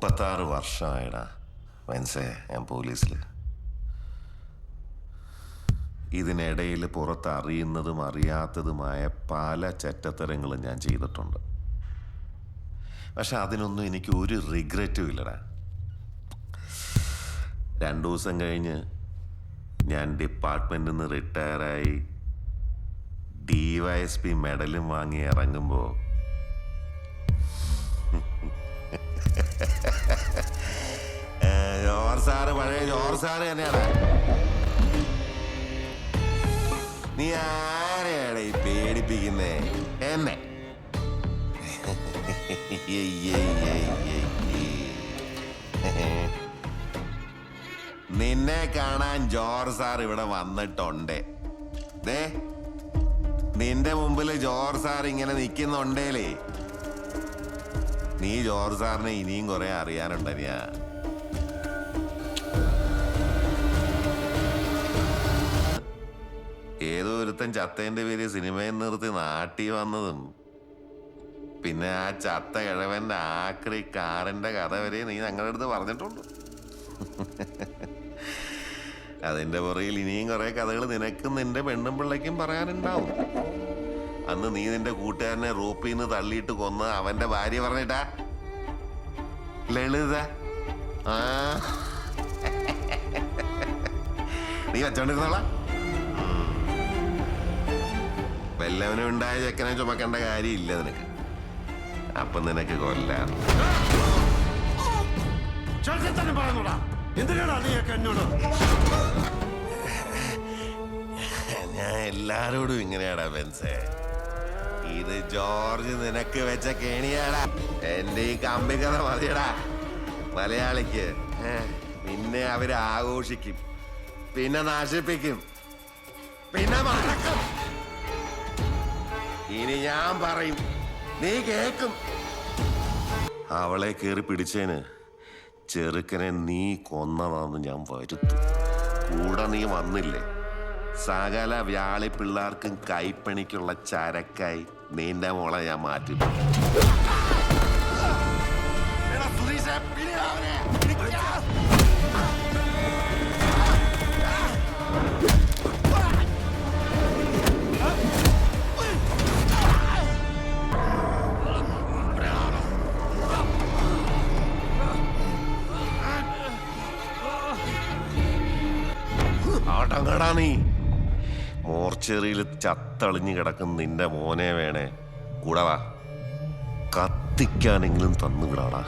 36 വർഷമായിടാ വെൻസേ ഞാൻ പോലീസിൽ. ഇതിനിടയിൽ പുറത്ത് അറിയുന്നതും അറിയാത്തതുമായ പല ചെറ്റത്തരങ്ങളും ഞാൻ ചെയ്തിട്ടുണ്ട്. പക്ഷെ അതിനൊന്നും എനിക്ക് ഒരു റിഗ്രറ്റും ഇല്ലടാ. 2 ദിവസം കഴിഞ്ഞ് ഞാൻ ഡിപ്പാർട്ട്മെൻറ്റിൽ നിന്ന് റിട്ടയറായി DYSP മെഡലും വാങ്ങി ഇറങ്ങുമ്പോൾ ജോർജ് സാറ് പഴയ ജോർജ് സാറ് തന്നെയാണ്. നീ ആരെയാണ് ഈ പേടിപ്പിക്കുന്നേ? എന്നെ നിന്നെ കാണാൻ ജോർജ് സാർ ഇവിടെ വന്നിട്ടുണ്ട്. നിന്റെ മുമ്പിൽ ജോർജ് സാർ ഇങ്ങനെ നിൽക്കുന്നുണ്ടേലേ, നീ ജോർജ് സാറിനെ ഇനിയും കുറെ അറിയാനുണ്ടനിയാ. ഏതോ ഒരുത്തൻ ചത്തേന്റെ പേര് സിനിമയിൽ നിർത്തി നാട്ടി വന്നതും പിന്നെ ആ ചത്ത കിഴവന്റെ ആക്രി കാറിന്റെ കഥ വരെ നീ ഞങ്ങളുടെ അടുത്ത് പറഞ്ഞിട്ടുണ്ട്. അതിന്റെ പുറകിൽ ഇനിയും കുറെ കഥകൾ നിനക്കും നിന്റെ പെണ്ണും പിള്ളയ്ക്കും പറയാനുണ്ടാവും. അന്ന് നീ നിന്റെ കൂട്ടുകാരനെ റോപ്പിൽ നിന്ന് തള്ളിയിട്ട് കൊന്ന അവന്റെ ഭാര്യ പറഞ്ഞിട്ടാ ലളിത. ആ നീ വെച്ചോണ്ടിരുന്നോളാ. വല്ലവനും ഉണ്ടായ ചെക്കനെ ചുമക്കേണ്ട കാര്യമില്ല നിനക്ക്. അപ്പൊ നിനക്ക് കൊല്ലാൻ ഞാൻ എല്ലാരോടും ഇങ്ങനെയാടാ ബെൻസേ. ഇത് ജോർജ് നിനക്ക് വെച്ച കേണിയാടാ. എന്റെ ഈ കമ്പിക്കഥ മതിയടാ മലയാളിക്ക്. പിന്നെ അവര് ആഘോഷിക്കും, പിന്നെ നശിപ്പിക്കും, പിന്നെ മറക്കും. ഇനി ഞാൻ പറയും, നീ കേക്കും. അവളെ കയറി പിടിച്ചേന് ചെറുക്കനെ നീ കൊന്നതാന്ന് ഞാൻ വരുത്തും. കൂടെ നീ വന്നില്ലേ, സകല വ്യാളി പിള്ളേർക്കും കൈപ്പണിക്കുള്ള ചരക്കായി നിന്റെ മോളെ ഞാൻ മാറ്റി. ആട്ടങ്ങടാ നീ. മോർച്ചറിയിൽ ചത്തളിഞ്ഞു കിടക്കുന്ന നിന്റെ മോനെ വേണേ കൂടെ വാ, കത്തിക്കാനെങ്കിലും തന്നുവിടാടാ.